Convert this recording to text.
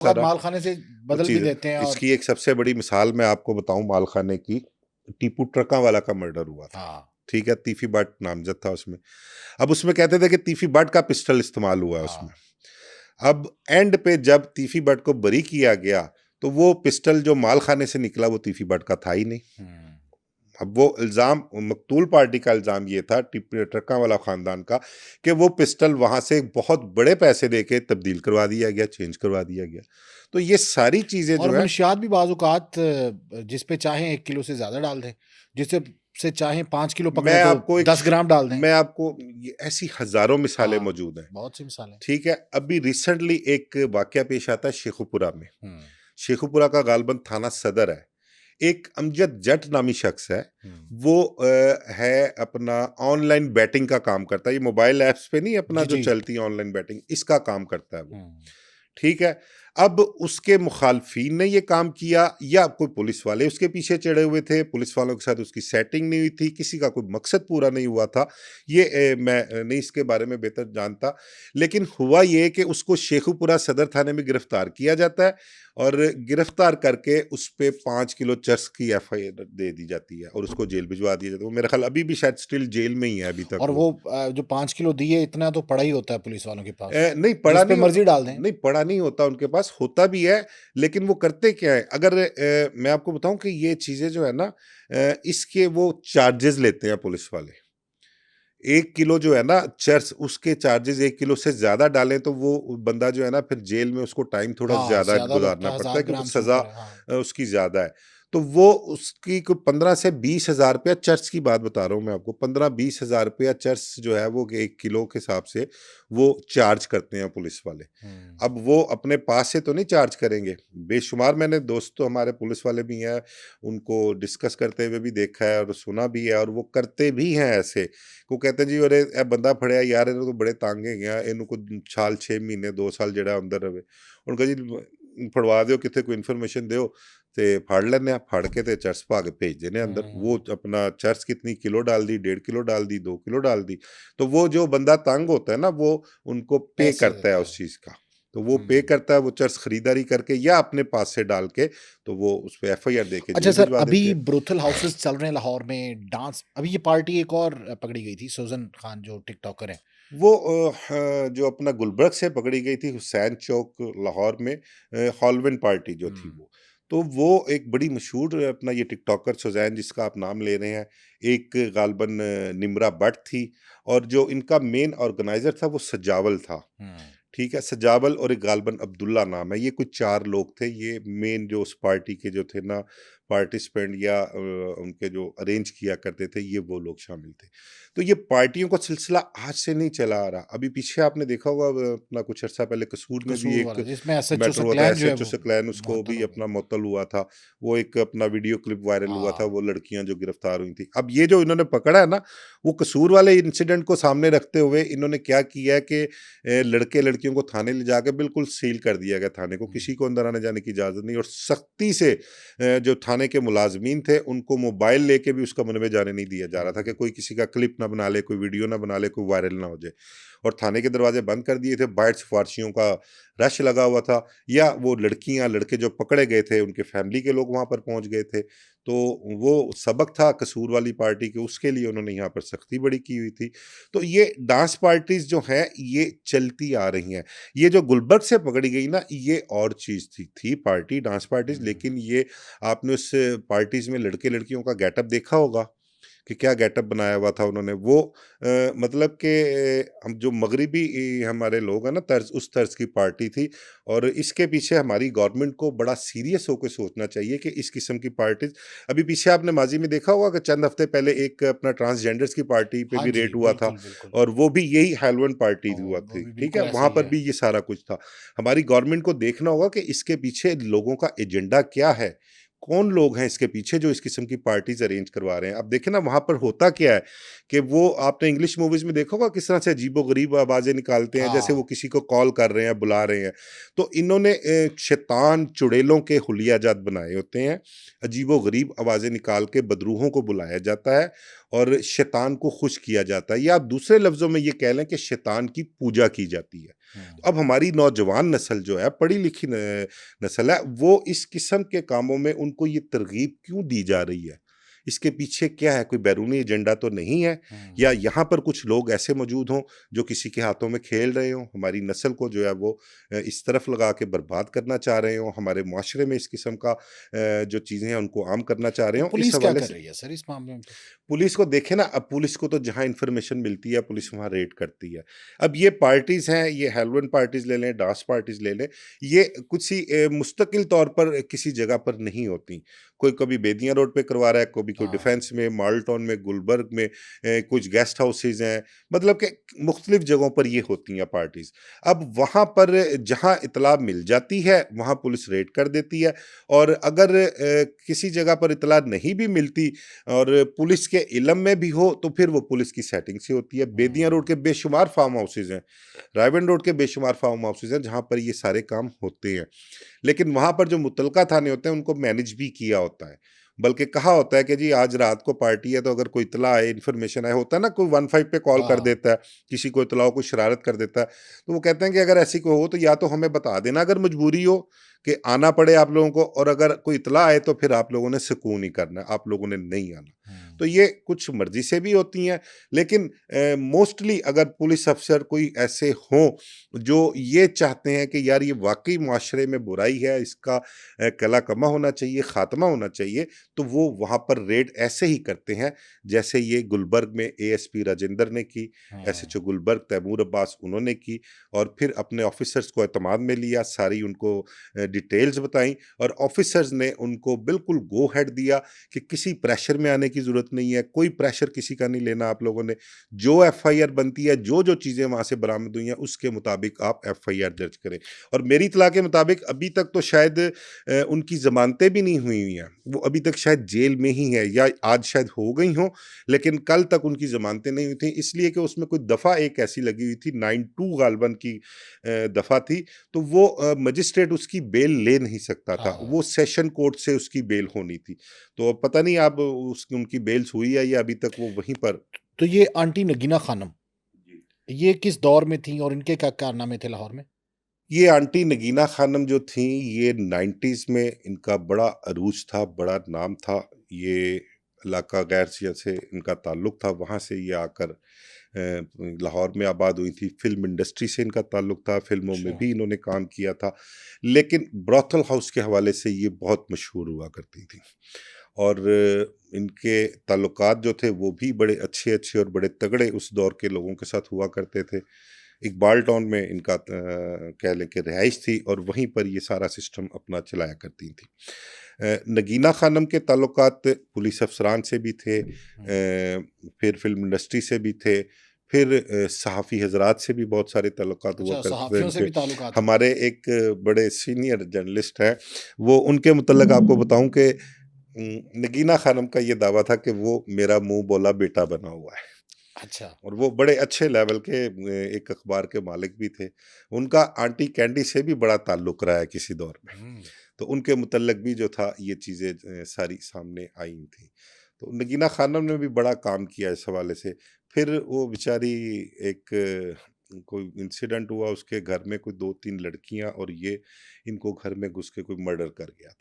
आप तरह मालखाने से वो बदल भी चीज़। देते हैं और इसकी एक सबसे बड़ी मिसाल मैं आपको बताऊँ मालखाने की, टीपू ट्रका वाला का मर्डर हुआ था, हाँ, ठीक है? तीफी बट नामज़द था उसमें। अब उसमें कहते थे कि तीफी बट का पिस्टल इस्तेमाल हुआ है उसमें। हाँ। अब एंड पे जब तीफी बट को बरी किया गया, तो वो पिस्टल जो मालखाने से निकला वो तीफी बट का था ही नहीं। हुँ। अब वो इल्ज़ाम मकतूल पार्टी का इल्ज़ाम ये था ट्रका वाला ख़ानदान का कि वो पिस्टल वहाँ से बहुत बड़े पैसे देके तब्दील करवा दिया गया, चेंज करवा दिया गया। तो ये सारी चीज़ें और जो है मंशियात भी बाज़ औक़ात जिस पे चाहें 1 किलो से ज़्यादा डाल दें, जिसे से चाहें 5 किलो पकड़ें मैं तो आपको एक 10 ग्राम डाल दें। मैं आपको ये ऐसी हज़ारों मिसालें हाँ, मौजूद हैं, बहुत सी मिसालें। ठीक है? अभी रिसेंटली एक वाक़या पेश आता है शेखुपुरा में। हुँ, शेखुपुरा का गालिबन थाना सदर है। एक अमजद जट नामी शख्स है, हुँ। वो है अपना ऑनलाइन बैटिंग का काम करता है। ये मोबाइल ऐप्स पे नहीं अपना जी, जो जी। चलती है ऑनलाइन बैटिंग, इसका काम करता है वो। हुँ। ठीक है। अब उसके मुखालफिन ने ये काम किया या कोई पुलिस वाले उसके पीछे चढ़े हुए थे, पुलिस वालों के साथ उसकी सेटिंग नहीं हुई थी, किसी का कोई मकसद पूरा नहीं हुआ था। ये मैं नहीं इसके बारे में बेहतर जानता। लेकिन हुआ ये कि उसको शेखुपुरा सदर थाने में गिरफ्तार किया जाता है और गिरफ्तार करके उस पे 5 किलो चरस की एफआईआर दे दी जाती है और उसको जेल भिजवा दिया जाता है। वो मेरा ख़्याल अभी भी शायद स्टिल जेल में ही है अभी तक और वो। वो जो 5 किलो दिए इतना तो पड़ा ही होता है पुलिस वालों के पास, नहीं जिस पढ़ा पे नहीं मर्ज़ी डाल दें। नहीं पढ़ा नहीं होता उनके पास, होता भी है, लेकिन वो करते क्या है? अगर मैं आपको बताऊँ कि ये चीज़ें जो है ना इसके वो चार्जेज़ लेते हैं पुलिस वाले। 1 किलो जो है ना चर्स उसके चार्जेज़ 1 किलो से ज़्यादा डालें तो वो बंदा जो है ना फिर जेल में उसको टाइम थोड़ा हाँ, ज़्यादा ज़्यादा लगता गुज़ारना है, पड़ता 1000 है क्योंकि ग्राम से सज़ा ऊपर है। हाँ। उसकी ज़्यादा है। तो वो उसकी कोई 15 से 20,000 रुपया चर्च की बात बता रहा हूँ मैं आपको, 15-20 हज़ार रुपया चर्च जो है वो 1 किलो के हिसाब से वो चार्ज करते हैं पुलिस वाले। हुँ। अब वो अपने पास से तो नहीं चार्ज करेंगे, बेशुमार मैंने दोस्त तो हमारे पुलिस वाले भी हैं, उनको डिस्कस करते हुए भी देखा है और सुना भी है और वो करते भी हैं ऐसे। वो कहते जी अरे ए बंदा फड़िया यार ਇਹਨੂੰ तो बड़े तंग ਹੈਗੇ ਆ ਇਹਨੂੰ ਕੋਈ ਸਾਲ 6 ਮਹੀਨੇ 2 ਸਾਲ ਜਿਹੜਾ ਅੰਦਰ ਰਵੇ ਹੁਣ ਕਹੇ ਜੀ ਫੜਵਾ ਦਿਓ ਕਿਤੇ ਕੋਈ ਇਨਫੋਰਮੇਸ਼ਨ ਦਿਓ ਤੇ ਫੜ ਲੈਂਦੇ ਆ ਫੜ ਕੇ ਤੇ ਚਰਸ ਪਾ के भेज देने अंदर वो हुँ। अपना चर्स कितनी किलो डाल दी 1.5 किलो डाल दी 2 किलो डाल दी तो वो जो बंदा तंग होता है ना वो उनको पे पैसे करता है देता उस है। चीज़ का तो वो पे हुँ। करता है वो चर्स खरीदारी करके या अपने पास से डाल के तो वो उस पर एफआईआर दे के अच्छा जेल सर, भिजवा अभी देते हैं। ब्रोथल हाउसेज़ चल रहे हैं लाहौर में, डांस अभी ये पार्टी एक और पकड़ी गई थी, सुज़न खान जो टिकटॉकर हैं। वो जो अपना गुलबर्ग से पकड़ी गई थी हुसैन चौक लाहौर में हॉलवेन पार्टी जो थी हुँ। वो एक बड़ी मशहूर अपना ये टिकटॉकर सुजैन जिसका आप नाम ले रहे हैं एक गालबन निम्रा भट्ट थी और जो इनका मेन ऑर्गेनाइजर था वो सजावल था। हुँ। ठीक है, सजावल और एक गालबन अब्दुल्ला नाम है, ये कुछ 4 लोग थे, ये मेन जो उस पार्टी के जो थे ना पार्टिसिपेंट या उनके जो अरेंज किया करते थे, ये वो लोग शामिल थे। तो ये पार्टियों का सिलसिला आज से नहीं चला आ रहा, अभी पीछे आपने देखा होगा अपना कुछ अर्सा पहले कसूर में भी कसूर एक वाला जिसमें एसएचओ मैटर हुआ था, सकलैन जो है एसएचओ वो सकलैन उसको मुअत्तल भी हो गए। अपना मुअत्तल हुआ था, वो एक अपना वीडियो क्लिप वायरल हुआ था, हाँ। वो लड़कियाँ जो गिरफ्तार हुई थी। अब ये जो इन्होंने पकड़ा है ना, वो कसूर वाले इंसिडेंट को सामने रखते हुए इन्होंने क्या किया है कि लड़के-लड़कियों को थाने ले जाके बिल्कुल सील कर दिया गया थाने को, हुँ। किसी को अंदर आने-जाने की इजाज़त नहीं और सख्ती से जो थाने के मुलाज़मीन थे, उनको मोबाइल लेके भी उसका कमरे में जाने नहीं दिया जा रहा था कि हुँ। कोई किसी का क्लिप ना बना ले, कोई वीडियो ना बना ले, कोई वायरल ना हो जाए। और थाने के दरवाज़े बंद कर दिए थे, बाहर सिफारशियों का रश लगा हुआ था या वो लड़कियाँ, लड़के जो पकड़े गए थे, उनके फैमिली के लोग वहाँ पर पहुँच गए थे। तो वो सबक था कसूर वाली पार्टी के, उसके लिए उन्होंने यहाँ पर सख्ती बड़ी की हुई थी। तो ये डांस पार्टीज़ जो हैं, ये चलती आ रही हैं। ये जो गुलबर्ग से पकड़ी गई ना, ये और चीज़ थी पार्टी, डांस पार्टीज़, हुँ। लेकिन ये आपने उस पार्टीज़ में लड़के-लड़कियों का गेटअप देखा होगा कि क्या गेटअप बनाया हुआ था उन्होंने। वो मतलब कि हम जो मगरिबी हमारे लोग हैं ना, तर्ज उस तर्ज की पार्टी थी और इसके पीछे हमारी गवर्नमेंट को बड़ा सीरियस होके सोचना चाहिए कि इस किस्म की पार्टीज़ अभी पीछे आपने माज़ी में देखा होगा कि चंद हफ्ते पहले एक अपना ट्रांसजेंडर्स की पार्टी पे हाँ भी जी, रेड हुआ था बिल्कुल, बिल्कुल। और वो भी यही हेलवन पार्टी हुआ वो थी, भी ठीक है? बिल्कुल ऐसा वहाँ ही पर है। भी ये सारा कुछ था। हमारी गवर्नमेंट को देखना होगा कि इसके पीछे लोगों का एजेंडा क्या है? कौन लोग हैं इसके पीछे जो इस किस्म की पार्टीज़ अरेंज करवा रहे हैं? अब देखें ना वहाँ पर होता क्या है कि वो आपने इंग्लिश मूवीज़ में देखा होगा किस तरह से अजीबो-गरीब आवाज़ें निकालते हैं, जैसे वो हाँ। किसी को कॉल कर रहे हैं, बुला रहे हैं। तो इन्होंने शैतान चुड़ैलों के हुलियाजात बनाए होते हैं। अजीबो-गरीब आवाज़ें निकाल के बदरूहों को बुलाया जाता है और शैतान को खुश किया जाता है या आप दूसरे लफ्ज़ों में ये कह लें कि शैतान की पूजा की जाती है। हुँ। अब हमारी नौजवान नस्ल जो है, पढ़ी लिखी नस्ल है, वो इस किस्म के कामों में उनको ये तरगीब क्यों दी जा रही है? इसके पीछे क्या है? कोई बैरूनी एजेंडा तो नहीं है? हुँ। या यहाँ पर कुछ लोग ऐसे मौजूद हों जो किसी के हाथों में खेल रहे हों, हमारी नस्ल को जो है वो इस तरफ लगा के बर्बाद करना चाह रहे हों, हमारे मुआशरे में इस किस्म का जो चीज़ें हैं उनको आम करना चाह रहे तो हों, इस पुलिस क्या हवाले कर से रही है सर इस मामले में फिर? पुलिस को देखें ना, अब पुलिस को तो जहाँ इन्फॉर्मेशन मिलती है, पुलिस वहाँ रेड करती है। अब ये पार्टीज़ हैं, ये हेलोइन पार्टीज़ ले लें, डांस पार्टीज़ ले लें, ये कुछ ही मुस्तकिल तौर पर किसी जगह पर नहीं होती। कोई कभी बेदिया रोड पे करवा रहा है, कभी कोई हाँ। डिफेंस में, मॉडल टाउन में, गुलबर्ग में, कुछ गेस्ट हाउसेज़ हैं, मतलब कि मुख्तलिफ जगहों पर ये होती हैं पार्टीज़। अब वहाँ पर जहाँ इत्तला मिल जाती है, वहाँ पुलिस रेड कर देती है, और अगर किसी जगह पर इत्तला नहीं भी मिलती और पुलिस के इलम में भी हो, तो फिर वो पुलिस की सेटिंग से होती है। बेदियाँ रोड हुँ। के बेशुमार फार्म हाउसेज़ हैं, रायबंद रोड के बेशुमार फार्म हाउसेज़ हैं, जहाँ पर ये सारे काम होते हैं। लेकिन वहाँ पर जो मुतलका थाने होते हैं, उनको मैनेज भी किया होता है। बल्कि कहा होता है कि जी आज रात को पार्टी है, तो अगर कोई इत्तला आए, इन्फॉर्मेशन आए, होता है ना, कोई 15 पे कॉल कर हाँ। देता है, किसी को इत्तला हो, कोई शरारत कर देता है, तो वो कहते हैं कि अगर ऐसी कोई हो, तो या तो हमें बता देना अगर मजबूरी हो कि आना पड़े आप लोगों को, और अगर कोई इत्तला आए तो फिर आप लोगों ने सुकून ही करना है, आप लोगों ने नहीं आना। हुँ। तो ये कुछ मर्ज़ी से भी होती हैं, लेकिन मोस्टली अगर पुलिस अफ़सर कोई ऐसे हों, जो ये चाहते हैं कि यार ये वाक़ई मुआशरे में बुराई है, इसका कला-कमा होना चाहिए, ख़ात्मा होना चाहिए, तो वो वहाँ पर रेड ऐसे ही करते हैं, जैसे ये गुलबर्ग में एएसपी राजेंद्र ने की, हाँ। एसएचओ गुलबर्ग तैमूर अब्बास उन्होंने की, और फिर अपने ऑफ़िसर्स को एतमाद में लिया, सारी उनको डिटेल्स बताई, और ऑफ़िसर्स ने उनको बिल्कुल गो हेड दिया कि किसी प्रेशर में आने की ज़रूरत नहीं है, कोई प्रेशर किसी का नहीं लेना आप लोगों ने। जो एफआईआर बनती है, जो-जो चीज़ें वहाँ से बरामद हुई हैं, उसके मुताबिक आप एफआईआर दर्ज करें। और मेरी इत्तला के मुताबिक अभी तक तो शायद उनकी ज़मानतें भी नहीं हुई हुई हैं। वो अभी तक शायद जेल में ही हैं, या आज शायद हो गई हों, लेकिन कल तक उनकी ज़मानतें नहीं हुई थी, इसलिए कि उसमें कोई दफ़ा एक ऐसी लगी हुई थी, 92 गालिबन की दफ़ा थी, तो वो मजिस्ट्रेट उसकी बेल ले नहीं सकता था, हाँ। वो सेशन कोर्ट से उसकी बेल होनी थी। तो अब पता नहीं अब उनकी बेल्स हुई है या अभी तक वो वहीं पर। तो ये आंटी नगीना खानम, जी। ये किस दौर में थीं और इनके क्या कारनामे थे लाहौर में? ये आंटी नगीना खानम जो थी, ये 90s में इनका बड़ा अरूज था, बड़ा नाम था। ये इलाका गैरसिया से इनका ताल्लुक था, वहाँ से ये आकर लाहौर में आबाद हुई थी। फ़िल्म इंडस्ट्री से इनका ताल्लुक था, फ़िल्मों में अच्छा। भी इन्होंने काम किया था, लेकिन ब्रॉथल हाउस के हवाले से ये बहुत मशहूर हुआ करती थीं। और इनके ताल्लुकात जो थे वो भी बड़े अच्छे-अच्छे और बड़े तगड़े उस दौर के लोगों के साथ हुआ करते थे। इकबाल टाउन में इनका कह लें कि रिहाइश थी, और वहीं पर ये सारा सिस्टम अपना चलाया करती थी। नगीना खानम के ताल्लुकात पुलिस अफसरान से भी थे, हुँ। फिर फ़िल्म इंडस्ट्री से भी थे, फिर सहाफ़ी हज़रात से भी बहुत सारे ताल्लुकात हुआ अच्छा, करते थे सहाफ़ियों से इनके। भी ताल्लुकात हैं? हमारे एक बड़े सीनियर जर्नलिस्ट हैं, वो उनके मुतल्लिक़ आपको बताऊँ कि नगीना खानम का ये दावा था कि वो मेरा मुँह बोला बेटा बना हुआ है। अच्छा। और वो बड़े अच्छे लेवल के एक अखबार के मालिक भी थे। उनका आंटी कैंडी से भी बड़ा ताल्लुक रहा है किसी दौर में। हुँ। तो उनके मुतल्लिक भी जो था ये चीज़ें सारी सामने आई थी। तो नगीना खानम ने भी बड़ा काम किया इस हवाले से। फिर वो बेचारी एक कोई इंसिडेंट हुआ उसके घर में, कोई 2-3 लड़कियाँ और ये इनको घर में घुस के कोई मर्डर कर गया था।